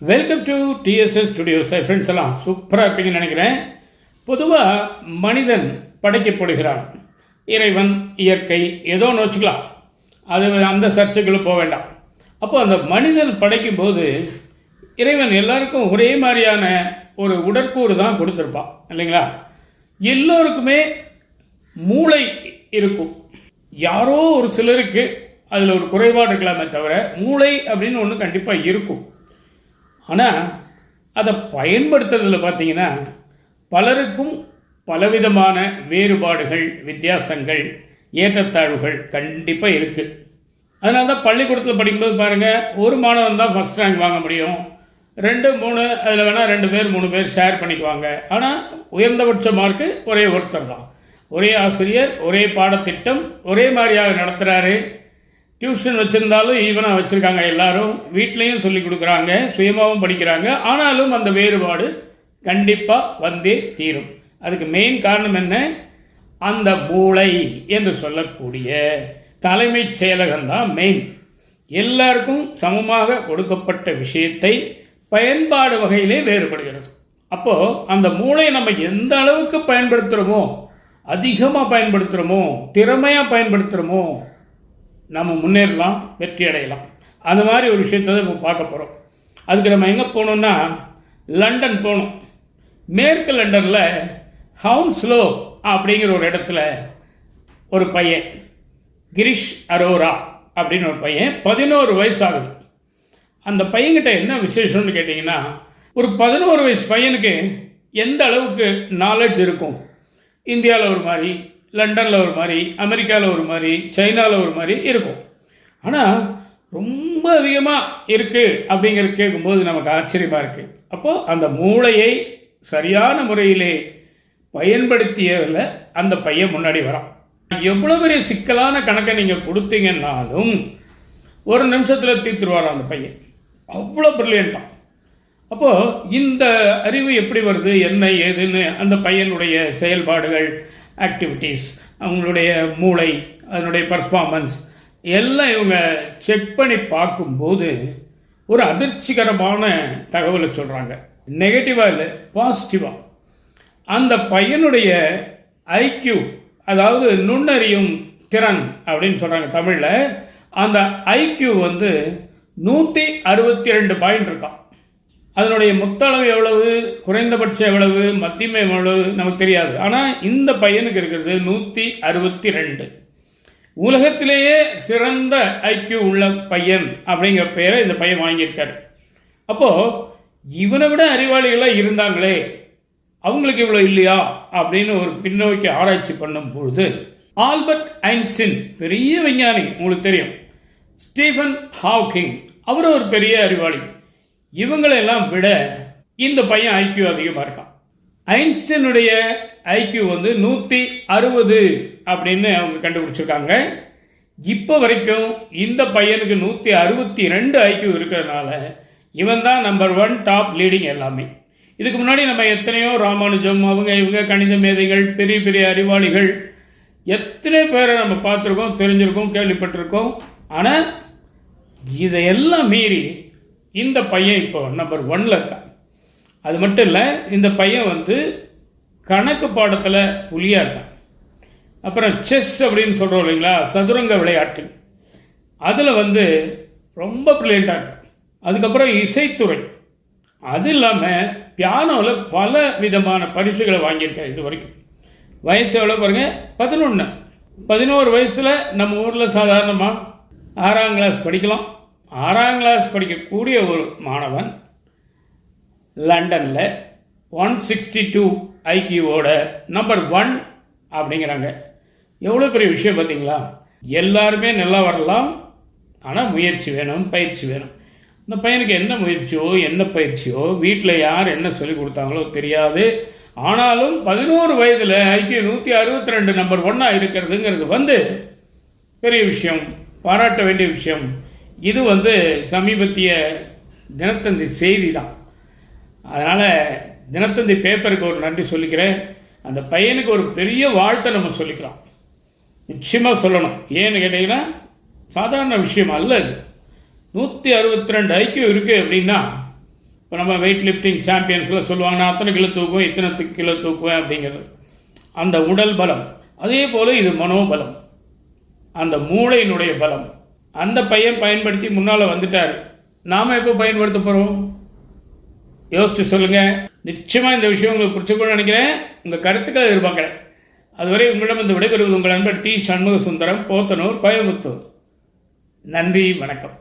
Welcome to TDS studios. Friends எல்லாம் சூப்பராக இருப்பீங்கன்னு நினைக்கிறேன். பொதுவாக மனிதன் படைக்கப்படுகிறான். இறைவன், இயற்கை ஏதோ ஒன்று வச்சுக்கலாம், அது அந்த சர்ச்சைக்குள்ளே போக வேண்டாம். அப்போ அந்த மனிதன் படைக்கும் போது இறைவன் எல்லாருக்கும் ஒரே மாதிரியான ஒரு உடற்கூறு தான் கொடுத்துருப்பான் இல்லைங்களா? எல்லோருக்குமே மூளை இருக்கும். யாரோ ஒரு சிலருக்கு அதில் ஒரு குறைபாடு இருக்கலாமே தவிர மூளை அப்படின்னு ஒன்று கண்டிப்பாக இருக்கும். ஆனால் அதை பயன்படுத்துறதுல பார்த்தீங்கன்னா பலருக்கும் பலவிதமான வேறுபாடுகள், வித்தியாசங்கள், ஏற்றத்தாழ்வுகள் கண்டிப்பாக இருக்குது. அதனால தான் பள்ளிக்கூடத்தில் படிக்கும்போது பாருங்கள், ஒரு மாணவன் தான் ஃபஸ்ட் ரேங்க் வாங்க முடியும். 2, 3 அதில் வேணால் 2 பேர் 3 பேர் ஷேர் பண்ணிக்குவாங்க. ஆனால் உயர்ந்தபட்ச மார்க்கு ஒரே ஒருத்தர் தான். ஒரே ஆசிரியர், ஒரே பாடத்திட்டம், ஒரே மாதிரியாக நடத்துகிறாரு. டியூஷன் வச்சுருந்தாலும் ஈவனாக வச்சுருக்காங்க. எல்லாரும் வீட்லேயும் சொல்லி கொடுக்குறாங்க, சுயமாகவும் படிக்கிறாங்க. ஆனாலும் அந்த வேறுபாடு கண்டிப்பாக வந்தே தீரும். அதுக்கு மெயின் காரணம் என்ன? அந்த மூளை என்று சொல்லக்கூடிய தலைமைச் செயலகம்தான் மெயின். எல்லாருக்கும் சமமாக கொடுக்கப்பட்ட விஷயத்தை பயன்பாடு வகையிலே வேறுபடுகிறது. அப்போது அந்த மூளையை நம்ம எந்த அளவுக்கு பயன்படுத்துகிறோமோ, அதிகமாக பயன்படுத்துகிறோமோ, திறமையாக பயன்படுத்துகிறோமோ, நம்ம முன்னேறலாம், வெற்றி அடையலாம். அந்த மாதிரி ஒரு விஷயத்தை தான் இப்போ பார்க்க போகிறோம். அதுக்கு நம்ம எங்கே போகணுன்னா லண்டன் போகணும். மேற்கு லண்டனில் ஹவுன்ஸ்லோ அப்படிங்கிற ஒரு இடத்துல ஒரு பையன், கிரிஷ் அரோரா அப்படின்னு ஒரு பையன், 11 வயசு ஆகுது. அந்த பையன்கிட்ட என்ன விசேஷம்னு கேட்டிங்கன்னா, ஒரு 11 வயசு பையனுக்கு எந்த அளவுக்கு நாலேஜ் இருக்கும், இந்தியாவில் ஒரு மாதிரி, லண்டனில் ஒரு மாதிரி, அமெரிக்காவில் ஒரு மாதிரி, சைனாவில் ஒரு மாதிரி இருக்கும். ஆனால் ரொம்ப அதிகமாக இருக்குது அப்படிங்கிறது கேட்கும்போது நமக்கு ஆச்சரியமாக இருக்குது. அப்போது அந்த மூளையை சரியான முறையிலே பயன்படுத்தியதில் அந்த பையன் முன்னாடி வரான். எவ்வளோ பெரிய சிக்கலான கணக்கை நீங்கள் கொடுத்தீங்கன்னாலும் ஒரு நிமிஷத்தில் தீர்த்துருவார் அந்த பையன். அவ்வளோ ப்ரில்லியண்ட்டான். அப்போது இந்த அறிவு எப்படி வருது, என்ன ஏதுன்னு அந்த பையனுடைய செயல்பாடுகள், ஆக்டிவிட்டீஸ், அவங்களுடைய மூளை, அதனுடைய பர்ஃபார்மன்ஸ் எல்லாம் இவங்க செக் பண்ணி பார்க்கும்போது ஒரு அதிர்ச்சிகரமான தகவலை சொல்கிறாங்க. நெகட்டிவாக இல்லை, பாசிட்டிவாக. அந்த பையனுடைய ஐக்யூ, அதாவது நுண்ணறியும் திறன் அப்படின்னு சொல்கிறாங்க தமிழில். அந்த ஐக்யூ 162 பாயிண்ட் இருக்கான். அதனுடைய மொத்தளவு எவ்வளவு, குறைந்தபட்சம் எவ்வளவு, மத்தியமை எவ்வளவு நமக்கு தெரியாது. ஆனால் இந்த பையனுக்கு இருக்கிறது 162. உலகத்திலேயே சிறந்த ஐக்யூ உள்ள பையன் அப்படிங்கிற பெயரை இந்த பையன் வாங்கியிருக்காரு. அப்போது இவனை விட அறிவாளிகளாக இருந்தாங்களே, அவங்களுக்கு இவ்வளோ இல்லையா அப்படின்னு ஒரு பின்னோக்கி ஆராய்ச்சி பண்ணும் பொழுது ஆல்பர்ட் ஐன்ஸ்டீன் பெரிய விஞ்ஞானி, உங்களுக்கு தெரியும். ஸ்டீஃபன் ஹாக்கிங், அவரும் ஒரு பெரிய அறிவாளி. இவங்களெல்லாம் விட இந்த பையன் ஐக்யூ அதிகமாக இருக்கான். ஐன்ஸ்டீனுடைய ஐக்யூ 160 அப்படின்னு அவங்க கண்டுபிடிச்சிருக்காங்க. இப்போ வரைக்கும் இந்த பையனுக்கு 162 ஐக்யூ இருக்கிறதுனால இவன் தான் நம்பர் 1 டாப் லீடிங் எல்லாமே. இதுக்கு முன்னாடி நம்ம எத்தனையோ ராமானுஜம், அவங்க இவங்க கணித மேதைகள், பெரிய பெரிய அறிவாளிகள், எத்தனை பேரை நம்ம பார்த்துருக்கோம், தெரிஞ்சிருக்கோம், கேள்விப்பட்டிருக்கோம். ஆனால் இதையெல்லாம் மீறி இந்த பையன் இப்போ நம்பர் 1ல் இருக்கான். அது மட்டும் இல்லை, இந்த பையன் கணக்கு பாடத்தில் புலியாக இருக்கான். அப்புறம் செஸ் அப்படின்னு சொல்கிறோம் இல்லைங்களா, சதுரங்க விளையாட்டு, அதில் ரொம்ப ப்ரில்லியண்ட்டாக இருக்கான். அதுக்கப்புறம் இசைத்துறை, அது இல்லாமல் பியானோவில் பல விதமான பரிசுகளை வாங்கியிருக்காரு இது வரைக்கும். வயசு எவ்வளோ பாருங்கள், 11. 11 வயசில் நம்ம ஊரில் சாதாரணமாக 6ஆம் கிளாஸ் படிக்கலாம். 6ஆம் கிளாஸ் படிக்கக்கூடிய ஒரு மாணவன் லண்டனில் 162 ஐக்யூவோட நம்பர் 1 அப்படிங்கிறாங்க. எவ்வளோ பெரிய விஷயம் பார்த்தீங்களா? எல்லாருமே நல்லா வரலாம், ஆனால் முயற்சி வேணும், பயிற்சி வேணும். இந்த பையனுக்கு என்ன முயற்சியோ, என்ன பயிற்சியோ, வீட்டில் யார் என்ன சொல்லி கொடுத்தாங்களோ தெரியாது. ஆனாலும் 11 வயதில் ஐக்யூ 162 நம்பர் 1 இருக்கிறதுங்கிறது பெரிய விஷயம், பாராட்ட வேண்டிய விஷயம். இது சமீபத்திய தினத்தந்தி செய்தி தான். அதனால் தினத்தந்தி பேப்பருக்கு ஒரு நன்றி சொல்லிக்கிறேன். அந்த பையனுக்கு ஒரு பெரிய வாழ்த்தை நம்ம சொல்லிக்கலாம், நிச்சயமாக சொல்லணும். ஏன்னு கேட்டிங்கன்னா சாதாரண விஷயம் அல்ல. இது 162 ஐக்கியம் இருக்குது அப்படின்னா இப்போ நம்ம வெயிட் லிஃப்டிங் சாம்பியன்ஸில் சொல்லுவாங்க, நான் அத்தனை கிலோ தூக்குவேன், இத்தனை கிலோ தூக்குவேன் அப்படிங்கிறது. அந்த உடல் பலம். அதே போல் இது மனோபலம், அந்த மூளையினுடைய பலம். அந்த பையன் பயன்படுத்தி முன்னால் வந்துட்டார். நாம் எப்போ பயன்படுத்த போகிறோம்? யோசிச்சு சொல்லுங்கள். நிச்சயமாக இந்த விஷயம் உங்களுக்கு பிடிச்சிக்கணும்னு நினைக்கிறேன். உங்கள் கருத்துக்களை எதிர்பார்க்குறேன். அதுவரை உங்களிடம் வந்து விடைபெறுவது உங்கள் நண்பர் டி. சண்முக சுந்தரம், போத்தனூர், கோயம்புத்தூர். நன்றி, வணக்கம்.